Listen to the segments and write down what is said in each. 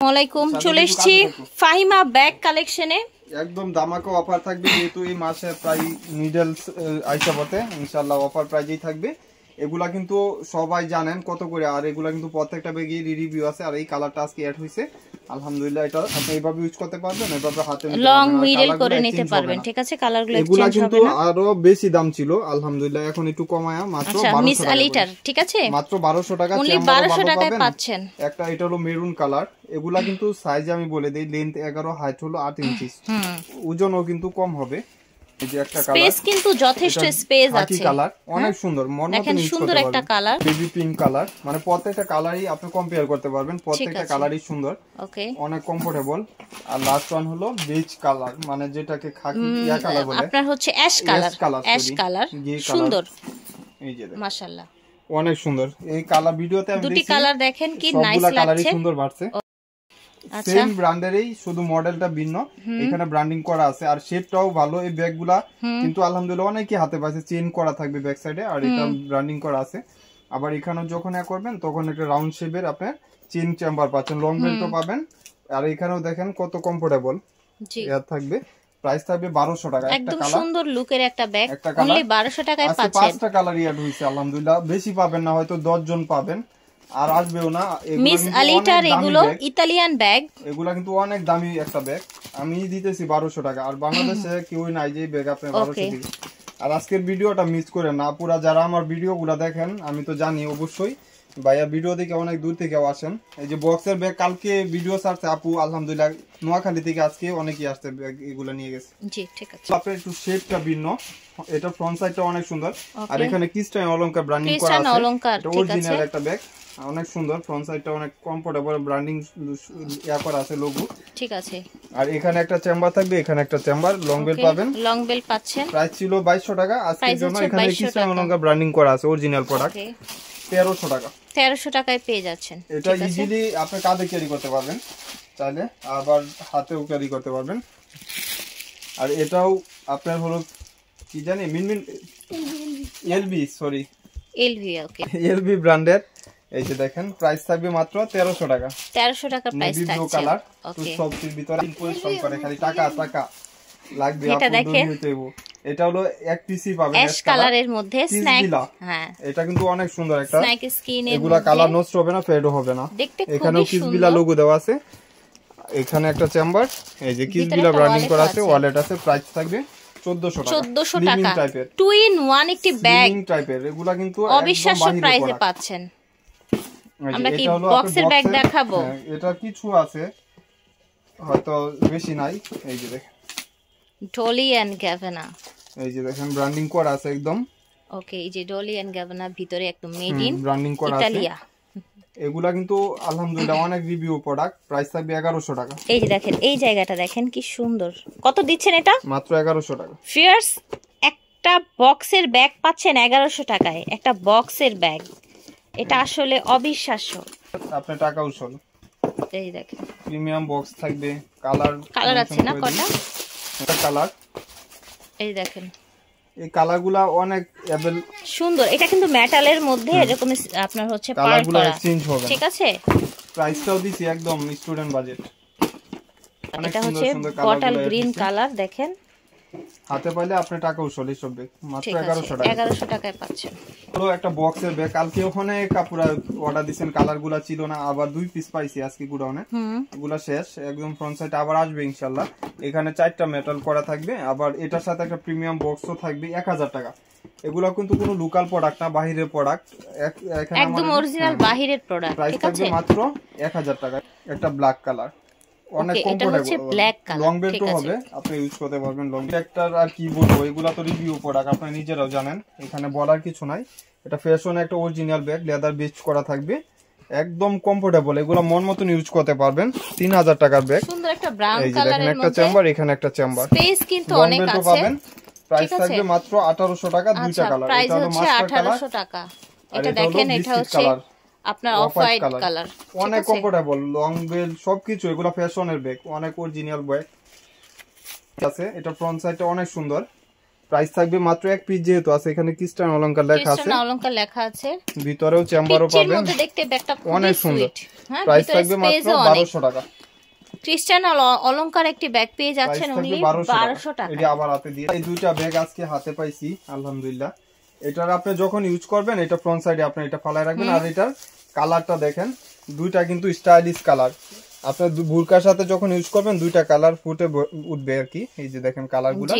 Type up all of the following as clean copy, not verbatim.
ওয়ালাইকুম চলে এসেছি ফাহিমা ব্যাগ কালেকশনে। একদম দামাকা অফার থাকবে, যেহেতু এই মাসে প্রায় মিডল আইসা পথে ইনশাআল্লাহ অফার প্রাইজেই থাকবে। এগুলা কিন্তু সবাই জানেন কত করে, আর এগুলা কিন্তু প্রত্যেকটা ব্যাগে রিভিউ আছে। আর এই কালারটা আজকে অ্যাড হইছে, আলহামদুলিল্লাহ। এটা আপনি এইভাবে ইউজ করতে পারবেন, এভাবে হাতে লং মিডল করে নিতে পারবেন, ঠিক আছে? কালারগুলো এগুলা কিন্তু আরো বেশি দাম ছিল, আলহামদুলিল্লাহ এখন একটু কমায়া মাত্র 1200 টাকা। লিটার, ঠিক আছে? মাত্র 1200 টাকা, অনলি 1200 টাকায় পাচ্ছেন। একটা এটা হলো মেরুন কালার। এগুলা কিন্তু সাইজ আমি বলে দেই, লেন্থ 11, হাইট হলো 8 ইঞ্চি, ওজনও কিন্তু কম হবে। এই যে একটা কালার, স্পেস কিন্তু যথেষ্ট স্পেস আছে। কালার অনেক সুন্দর, দেখেন সুন্দর একটা কালার, বেবি পিঙ্ক কালার। মানে প্রত্যেকটা কালারই আপনি কম্পেয়ার করতে পারবেন, প্রত্যেকটা কালারই সুন্দর, ওকে, অনেক কমফোর্টেবল। আর লাস্ট ওয়ান হলো বেজ কালার, মানে যেটাকে খাকি ইয়া কালার বলে, আপনার হচ্ছে অ্যাশ কালার, সুন্দর। এই যে মাশাআল্লাহ অনেক সুন্দর এই কালার। ভিডিওতে আমি দুটি কালার দেখেন কি নাইস লাগছে, কালারই সুন্দর বাড়ছে। সেম ব্র্যান্ডেরই, শুধু মডেলটা ভিন্ন, এখানে ব্র্যান্ডিং করা আছে। আর শেপটাও ভালো এই ব্যাগগুলা, কিন্তু আলহামদুলিল্লাহ অনেকেই হাতে পাইছে। চেইন করা থাকবে ব্যাক সাইডে, আর এটা ব্র্যান্ডিং করা আছে। আবার এখানে যখন করবেন তখন একটা রাউন্ড শেপের আপনার চেইন চেম্বার পাচ্ছেন, লং বেল্টও পাবেন। আর এখানেও দেখেন কত কমফোর্টেবল এর থাকবে। প্রাইস থাকবে 1200 টাকা। একদম সুন্দর লুকের একটা ব্যাগ, অনলি 1200 টাকায় পাচ্ছেন। পাঁচটা কালার অ্যাড হইছে, আলহামদুলিল্লাহ। বেশি পাবেন না, হয়তো 10 জন পাবেন, আর আসবেও না। মিস আলিটার এগুলো ইতালিয়ান ব্যাগ, এগুলা কিন্তু অনেক দামি একটা ব্যাগ। আমি দিতেছি 1200 টাকা, আর বাংলাদেশে কেউ নাই যে ব্যাগ আপনি 1200 দিবেন। আর আজকের ভিডিওটা মিস করেন না, পুরা যারা আমার ভিডিওগুলো দেখেন, আমি তো জানি অবশ্যই ভাইয়া ভিডিও দেখে অনেক দূর থেকেও আসেন। এই যে বক্সের ব্যাগ, কালকে ভিডিও ছাড়ছে আপু, আলহামদুলিল্লাহ নোয়াখালী থেকে আজকে অনেকেই আসছে ব্যাগ, এগুলো নিয়ে গেছে। জি ঠিক আছে। আপনার একটু শেপটা ভিন্ন, এটা ফ্রন্ট সাইডটা অনেক সুন্দর। আর এখানে ক্রিস্টান অলংকার ব্র্যান্ডিং করা আছে, এটা অরিজিনাল একটা ব্যাগ, অনেক সুন্দর। ফ্রন্ট সাইডটা অনেক কমফোর্টেবল, ব্র্যান্ডিং ইয়া করা আছে, লোগো, ঠিক আছে। আর এখানে একটা চেম্বার থাকবে, এখানে একটা চেম্বার, লং বেল পাবেন, লং বেল পাচ্ছেন। প্রাইস ছিল 2200 টাকা আজকের জন্য। এখানে ক্রিস্টান অলংকার ব্র্যান্ডিং করা আছে, অরিজিনাল প্রোডাক্ট, 1300 টাকা। 1300 টাকায় পেয়ে যাচ্ছেন। এটা ইজিলি আপনি কাঁধে ক্যারি করতে পারবেন চাইলে, আবার হাতেও ক্যারি করতে পারবেন। আর এটাও আপনার হলো কি জানি মিনমিন এলবি ওকে, এলবি ব্র্যান্ডের। এই যে দেখেন প্রাইস থাকবে মাত্র 1300 টাকা। 1300 টাকা প্রাইস থাকছে, কালার ওকে। সবটির ভিতরে পরিশ্রম করে, খালি টাকা লাগবে। এটা দেখেন, এটা হলো এক পিসি পাবেন অ্যাশ কালারের মধ্যে স্ন্যাক। হ্যাঁ, এটা কিন্তু অনেক সুন্দর একটা স্ন্যাক স্কিন এর, এগুলা কালার নষ্ট হবে না, ফেডও হবে না। এখানেও কিসবিলা লোগো দেওয়া আছে। এখানে একটা চেম্বার, এই যে কিসবিলা ব্র্যান্ডিং করা আছে, ওয়ালেট আছে। প্রাইস থাকবে 1400 টাকা। 2 in 1 একটি ব্যাগ টাইপের, এগুলা কিন্তু অবিশ্বাস্য প্রাইসে পাচ্ছেন। আমরা কি বক্সের ব্যাগ দেখাবো? এটা কিছু আছে, হয়তো বেশি নাই। এই যে দেখেন ডলি এন্ড গ্যাভানা, এই যে দেখেন ব্র্যান্ডিং করা আছে একদম, ওকে। এই যে ডলি এন্ড গ্যাভানা ভিতরে একদম মেড ইন ব্র্যান্ডিং করা আছে। ইতালিয়া এগুলা কিন্তু আলহামদুলিল্লাহ অনেক রিভিউ প্রোডাক্ট। প্রাইস থাকবে 1100 টাকা। এই যে দেখেন, এই জায়গাটা দেখেন কি সুন্দর। কত দিচ্ছেন এটা? মাত্র 1100 টাকা। ফিয়ার্স, একটা বক্সের ব্যাগ পাচ্ছেন 1100 টাকায়। একটা বক্সের ব্যাগ, এটা আসলে অবিশ্বাস্য। আপনি টাকা উসল। এই দেখেন প্রিমিয়াম বক্স থাকবে, কালার আছে না কটা? এটা কালার, এই দেখেন এই কালারগুলা অনেক সুন্দর। এটা কিন্তু মেটালের মধ্যে এরকম আপনার হচ্ছে পার্ল করা, চেঞ্জ হবে, ঠিক আছে? প্রাইসটাও দিছি একদম স্টুডেন্ট বাজেট। এটা হচ্ছে বটল গ্রিন কালার, দেখেন হাতে পাইলে আপনি টাকা উসল। সব ব্যাগ মাত্র 1100 টাকা। 1100 টাকায় পাচ্ছেন। পুরো একটা বক্সের ব্যাগ। কালকে ওখানে কাপড় অর্ডার দিবেন, কালারগুলা ছিল না, আবার 2 পিস পাইছি আজকে গুডাউনে। এগুলা শেষ একদম। ফ্রন্ট সাইড আবার আসবে ইনশাআল্লাহ। এখানে 4টা মেটাল করা থাকবে, আবার এটার সাথে একটা প্রিমিয়াম বক্সও থাকবে 1000 টাকা। এগুলা কিন্তু কোনো লোকাল প্রোডাক্ট না, বাহিরের প্রোডাক্ট, এখানে একদম অরিজিনাল বাহিরের প্রোডাক্ট। প্রাইস থাকবে মাত্র 1000 টাকা। একটা ব্ল্যাক কালার, অনেক কমফোর্টেবল, লং বেল্টও হবে, আপনি ইউজ করতে পারবেন। লং বেল্টটার আর কি বলবো, এগুলা তো রিভিউ প্রোডাক্ট, আপনারা নিজেরাও জানেন, এখানে বলার কিছু নাই। এটা ফ্যাশন একটা অরিজিনাল ব্যাগ, লেদার বেস্ট করা থাকবে, একদম কমফোর্টেবল। এগুলা মন মতন ইউজ করতে পারবেন। 3000 টাকার ব্যাগ, সুন্দর একটা ব্রাউন কালারের মধ্যে একটা চেম্বার, এখানে একটা চেম্বার, স্পেস কিন্তু অনেক আছে। প্রাইস থাকবে মাত্র 1800 টাকা। দুইটা কালার, এটা হলো মাস্টার কালার, 1800 টাকা। এটা দেখেন, এটা হচ্ছে আপনার অফ হোয়াইট কালার, অনেক কমফোর্টেবল, লং বেল সবকিছু। এগুলা ফ্যাশনের ব্যাগ, অনেক অরিজিনাল ব্যাগ আছে। এটা ফ্রন্ট সাইডটা অনেক সুন্দর, প্রাইস থাকবে মাত্র এক পিস, যেহেতু আছে এখানে ক্রিস্টান অলংকার লেখা আছে, ক্রিস্টান অলংকার লেখা আছে, ভিতরেও চেম্বারও পিচ্চির পাবেন, মধ্যে দেখতে ব্যাগটা অনেক খুবই সুন্দর। সুইট। হ্যাঁ, প্রাইস ভিতরে থাকবে মাত্র স্পেসও অনেক। 1200 টাকা। ক্রিস্টান অলংকার একটি ব্যাগ পেয়ে যাচ্ছেন অনলি 1200 টাকা। এটা আবার হাতে দিয়ে এই দুইটা ব্যাগ আজকে হাতে পাইছি আলহামদুলিল্লাহ। এটার আপনি যখন ইউজ করবেন, এটা ফ্রন্ট সাইডে আপনি এটা ফালায় রাখবেন। আর এটার কালারটা দেখেন, দুইটা কিন্তু স্টাইলিশ কালার। আপনার বুরকার সাথে যখন ইউজ করবেন দুইটা কালার ফুটে উঠবে আর কি। এই যে দেখেন কালারগুলো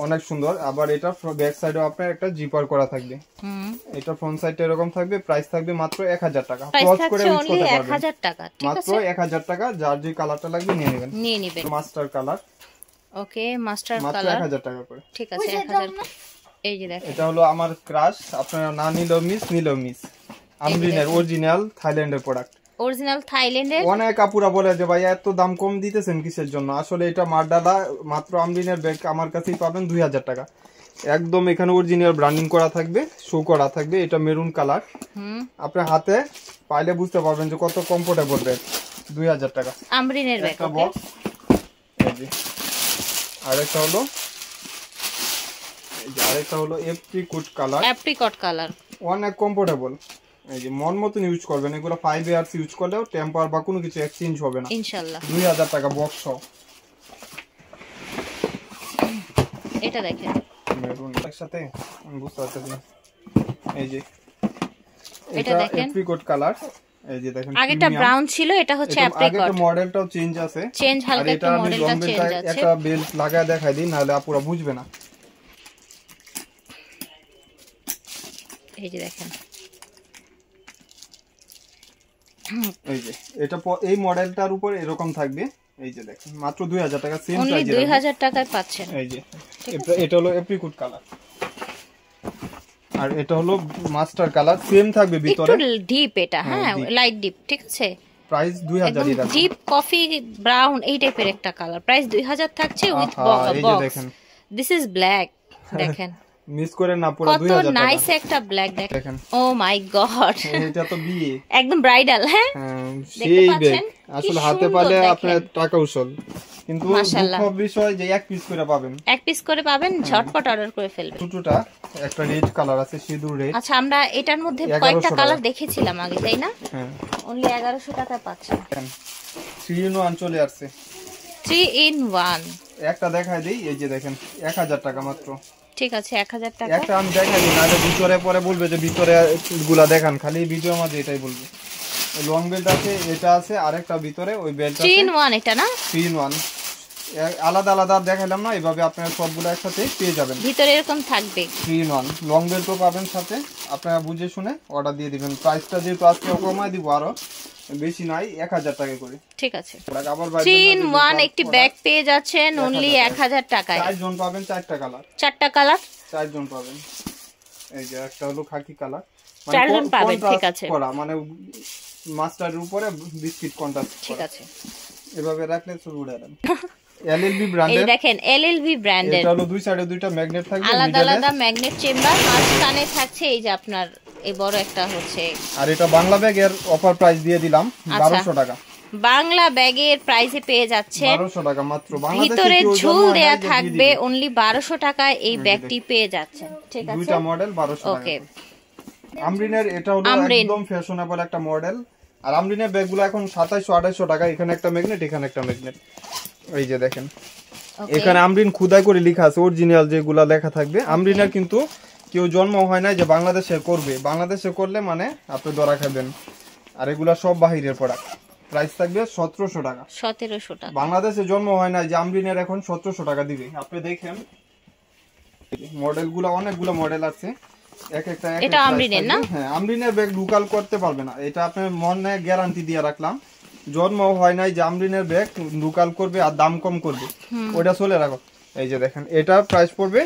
অনেক সুন্দর। আবার এটা ব্যাক সাইডেও আপনার একটা জিপার করা থাকবে। এটা ফ্রন্ট সাইডে এরকম থাকবে। প্রাইস থাকবে মাত্র 1000 টাকা। ক্রস করে ইউজ করতে পারবেন 1000 টাকা, ঠিক আছে, মাত্র 1000 টাকা। যার যে কালারটা লাগবে নিয়ে নেবেন। মাস্টার কালার, ওকে, মাস্টার মাত্র কালার 1000 টাকা করে, ঠিক আছে, 1000। এই যে দেখেন, এটা হলো আমার ক্রাশ, আপনারা না নিলেও মিস। আমরিনের অরিজিনাল থাইল্যান্ডের প্রোডাক্ট, অরিজিনাল থাইল্যান্ডের। অনেক আপুরা বলে যে ভাই এত দাম কম দিতেছেন কিসের জন্য। আসলে এটা মারডালা, মাত্র আমরিনের ব্যাগ আমার কাছেই পাবেন 2000 টাকা। একদম এখানে অরিজিনাল ব্র্যান্ডিং করা থাকবে, শো করা থাকবে। এটা মেরুন কালার, আপনার হাতে পাইলে বুঝতে পারবেন যে কত কমফোর্টেবল ব্যাগ। 2000 টাকা আমরিনের ব্যাগ। একটা বক্স। এই যে আরেকটা হলো এপ্রিকট কালার, অনেক কমফোর্টেবল। এই যে মন মতন ইউজ করবেন। এগুলো 5 ইয়ার্স ইউজ করলেও টেম্পার বা কোনো কিছু এক্সচেঞ্জ হবে না ইনশাআল্লাহ। 2000 টাকা বক্স সহ। এটা দেখেন মেরুন একসাথে আমি বুঝতে পারতেছি না। এই যে এটা দেখেন এপ্রিকট কালার। এই যে দেখেন আগেটা ব্রাউন ছিল, এটা হচ্ছে এপ্রিকট। আগেটা মডেলটাও চেঞ্জ আছে, হালকা একটু মডেলটা চেঞ্জ আছে। একটা বেল্ট লাগায় দেখাই দিই, নাহলে আপুরা বুঝবে না। এই যে দেখেন, এই যে এটা এই মডেলটার উপর এরকম থাকবে। এই যে দেখেন মাত্র 2000 টাকা, সেম অনলি প্রাইসে 2000 টাকায় পাচ্ছেন। এই যে এটা হলো এপ্রিকট কালার, আর এটা হলো মাস্টার কালার, সেম থাকবে ভিতরে, একটু ডিপ। এটা হ্যাঁ লাইট ডিপ, ঠিক আছে। প্রাইস 2000 টাকা। ডিপ কফি ব্রাউন এই টাইপের একটা কালার, প্রাইস 2000 থাকছে with box. This is black, দেখেন মিস করেন না, পুরো 2000 টাকা। কত নাইস একটা ব্ল্যাক দেখেন। ও মাই গড, এটা তো বিয়ে একদম ব্রাইডাল। হ্যাঁ সেই ব্যাগ আসলে হাতে পালে আপনার টাকা উসল, কিন্তু দুঃখ বিষয় যে এক পিস করে পাবেন, ঝটপট অর্ডার করে ফেলবেন। ছোটটা একটা রেড কালার আছে, সিঁদুর রেড। আচ্ছা, আমরা এটার মধ্যে কয়েকটা কালার দেখেছিলাম আগে, তাই না? হ্যাঁ, অনলি 1100 টাকা পাচ্ছেন। 3 in 1 চলে আসছে, 3 in 1। একটা দেখাই দেই, এই যে দেখেন 1000 টাকা মাত্র। ঠিক আছে, 1000 টাকা। একটা আমি দেখাই দিই, নালে ভিতরে পরে বলবে যে ভিতরে গুলা দেখান, খালি ভিডিওর মধ্যে এটাই বলবে। লং বেল্ট আছে, এটা আছে, আরেকটা ভিতরে ওই বেল্ট আছে। 3 in 1 এটা না? 3 in 1 আলাদা আলাদা দেখাইলাম না, এইভাবে আপনারা সবগুলো একসাথে পেয়ে যাবেন। ভিতরে এরকম থাকবে 3 in 1 লং বেল্টও পাবেন সাথে। আপনারা বুঝে শুনে অর্ডার দিয়ে দিবেন। প্রাইসটা যেহেতু আজকে কমায় দিব, আরো বেশি নাই, 1000 টাকা করে। ঠিক আছে, আবার 3 in 1 একটি ব্যাগ পেয়ে যাচ্ছেন অনলি 1000 টাকায়। 4 জন পাবেন, 4টা কালার, 4টা কালার, 4 জন পাবেন। এই যে একটা হলো খাকি কালার, 4 জন পাবেন। ঠিক আছে, মানে মাস্টারের উপরে বিস্কিট কন্ট্রাস্ট। ঠিক আছে, এভাবে রাখলে শুরু উড়ে যাবে। এলএলবি ব্র্যান্ডের, এই দেখেন এলএলবি ব্র্যান্ডের। এটা হলো দুই সাইডে দুইটা ম্যাগনেট থাকবে, আলাদা আলাদা ম্যাগনেট চেম্বার, মাঝখানে থাকছে এই যে আপনার এই বড় একটা হচ্ছে। আর এটা বাংলা ব্যাগের অফার প্রাইস দিয়ে দিলাম 1200 টাকা। বাংলা ব্যাগের প্রাইসে পেয়ে যাচ্ছেন 1200 টাকা মাত্র। ভিতরে ঝুল দেয়া থাকবে অনলি 1200 টাকায় এই ব্যাগটি পেয়ে যাচ্ছেন। ঠিক আছে, দুইটা মডেল 1200 টাকা। ওকে, আমরিনের এটা হলো একদম ফ্যাশনেবল একটা মডেল। আর আমরিনের ব্যাগগুলো এখন 2700-2800 টাকা। এখানে একটা ম্যাগনেট, এখানে একটা ম্যাগনেট। এই যে দেখেন, এখানে আমরিন খুদাই করে লেখা আছে, অরিজিনাল যেগুলা লেখা থাকবে। আমরিনের কিন্তু কেউ জন্ম হয় না যে বাংলাদেশে করবে, বাংলাদেশে করলে মানে আপনি ধরা খাবেন। আর এগুলা সব বাহিরের প্রোডাক্ট। প্রাইস থাকবে 1700 টাকা। 1700 টাকা। বাংলাদেশে জন্ম হয় না যে আমরিনের এখন 1700 টাকা দিবে। আপনি দেখেন মডেলগুলো, অনেকগুলো মডেল আছে, এক একটা এটা আমরিনের না? হ্যাঁ, আমরিনের ব্যাগ লোকাল করতে পারবে না, এটা আপনার মনে গ্যারান্টি দিয়ে রাখলাম। জন্ম হয় নাই যে আমরিনের ব্যাগ লোকাল করবে আর দাম কম করবে, ওটা চলে রাখো। এই যে দেখেন, এটা প্রাইস পড়বে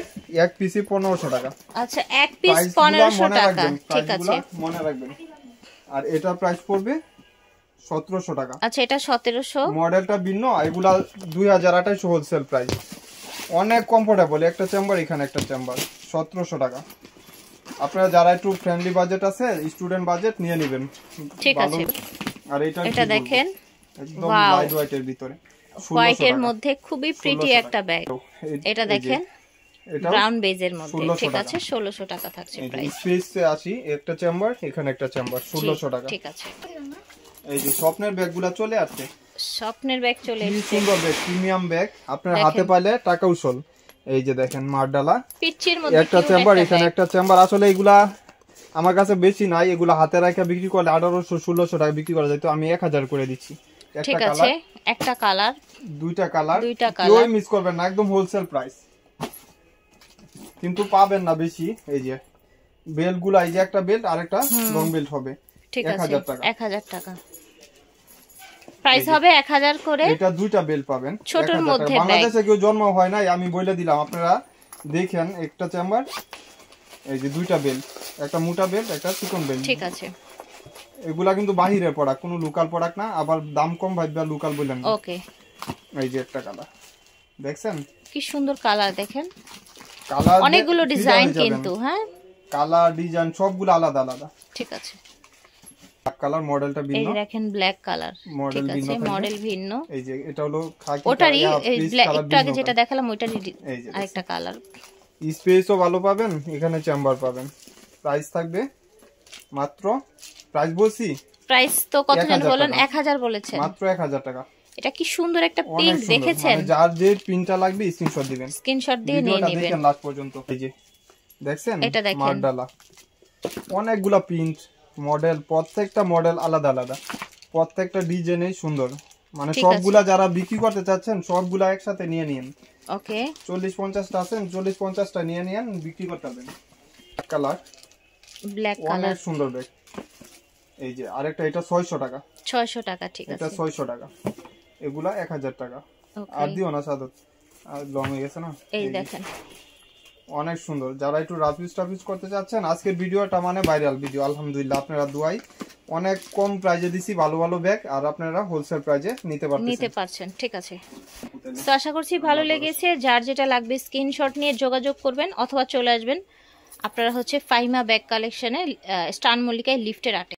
এক পিসে 1500 টাকা। আচ্ছা, এক পিস 1500 টাকা। ঠিক আছে, মনে রাখবেন। আর এটা প্রাইস পড়বে 1700 টাকা। আচ্ছা, এটা 1700। মডেলটা ভিন্ন, এগুলা 2028 হোলসেল প্রাইস। অনেক কমফোর্টেবল, একটা চেম্বার, এখানে একটা চেম্বার, 1700 টাকা। আপনারা যারা একটু ফ্রেন্ডলি বাজেট আছে, স্টুডেন্ট বাজেট নিয়ে নেবেন। ঠিক আছে। আর এটা দেখেন, একদম লাইট ওয়েটের ভিতরে, হোয়াইট এর মধ্যে খুবই প্রিটি একটা ব্যাগ। এটা দেখেন, এটা ব্রাউন বেজের মধ্যে, ঠিক আছে 1600 টাকা থাকছে প্রাইস। স্পেসে আসি, একটা চেম্বার, এখানে একটা চেম্বার, 1600 টাকা। ঠিক আছে, এই যে স্বপ্নের ব্যাগগুলা চলে আসছে, স্বপ্নের ব্যাগ চলে কি এসেছে, সুন্দর ব্যাগ, প্রিমিয়াম ব্যাগ, আপনার হাতে পাইলে টাকা উসল। এই যে দেখেন মারডালা পিচ্চির মধ্যে একটা চেম্বার, এখানে একটা চেম্বার। আসলে এগুলা আমার কাছে বেশি নাই, এগুলা হাতে রাখা বিক্রি করলে 1800-1600 টাকা বিক্রি করা যায়, তো আমি 1000 করে দিচ্ছি। ঠিক আছে, একটা কালার, দুইটা কালার, দুইটা কেউ কালার, মিস করবেন না, একদম হোলসেল প্রাইস, কিন্তু পাবেন না বেশি। এই যে বেল্ট গুলা, এই যে একটা বেল্ট আর একটা লং বেল্ট হবে, ঠিক আছে 1000 টাকা। 1000 টাকা প্রাইস হবে, 1000 করে। এটা দুইটা বেল্ট পাবেন ছোটর মধ্যে। বাংলাদেশে কেউ জন্ম হয় নাই, আমি বলে দিলাম, আপনারা দেখেন। একটা চেম্বার, এই যে দুইটা বেল্ট, একটা মোটা বেল্ট, একটা চিকন বেল্ট, ঠিক আছে। এগুলা কিন্তু বাহিরের প্রোডাক্ট, কোনো লোকাল প্রোডাক্ট না, আবার দাম কম ভাববা লোকাল বললেন না। ওকে, এই যে একটা কালার দেখছেন, কি সুন্দর কালার, দেখেন কালার অনেকগুলো ডিজাইন কিন্তু, হ্যাঁ কালার ডিজাইন সবগুলো আলাদা আলাদা। ঠিক আছে, কালার মডেলটা ভিন্ন, এই দেখেন ব্ল্যাক কালার, ঠিক আছে মডেল ভিন্ন। এই যে এটা হলো খাকি, ওটারই ব্ল্যাক, একটু আগে যেটা দেখালাম ওইটারই আরেকটা কালার। স্পেসও ভালো পাবেন, এখানে চেম্বার পাবেন। প্রাইস থাকবে মাত্র, প্রাইস বলছি, প্রাইস তো কত যেন বলেন, 1000 বলেছেন, মাত্র 1000 টাকা। এটা কি সুন্দর একটা পিঙ্ক, দেখেছেন? মানে যার যে পিনটা লাগবে স্ক্রিনশট দিবেন, স্ক্রিনশট দিয়ে নিয়ে নেবেন। দেখেন লাস্ট পর্যন্ত। এই যে দেখছেন, এটা দেখেন মারডালা, অনেকগুলা প্রিন্ট মডেল, প্রত্যেকটা মডেল আলাদা আলাদা, প্রত্যেকটা ডিজাইনই সুন্দর। মানে সবগুলা যারা বিক্রি করতে চাচ্ছেন সবগুলা একসাথে নিয়ে নিন। ওকে, 40-50টা আছেন, 40-50টা নিয়ে নিন, বিক্রি করতে পারবেন। কালার ব্ল্যাক কালার, অনেক সুন্দর ব্যাগ। এই যে আরেকটা, এটা 600 টাকা, 600 টাকা, ঠিক আছে এটা 600 টাকা, এগুলা 1000 টাকা। আর দিও না সাদত, আর লং হয়ে গেছে না। এই দেখেন অনেক সুন্দর, যারা একটু রাফিউজ টাফিউজ করতে চাচ্ছেন, আজকের ভিডিওটা মানে ভাইরাল ভিডিও। আলহামদুলিল্লাহ, আপনারা দুয়াই অনেক কম প্রাইজে দিছি ভালো ভালো ব্যাগ, আর আপনারা হোলসেল প্রাইজে নিতে পারছেন। ঠিক আছে, তো আশা করছি ভালো লেগেছে। যার যেটা লাগবে স্ক্রিনশট নিয়ে যোগাযোগ করবেন, অথবা চলে আসবেন আপনারা হচ্ছে ফাইমা ব্যাগ কালেকশনে, স্টান মল্লিকায় লিফটের 8।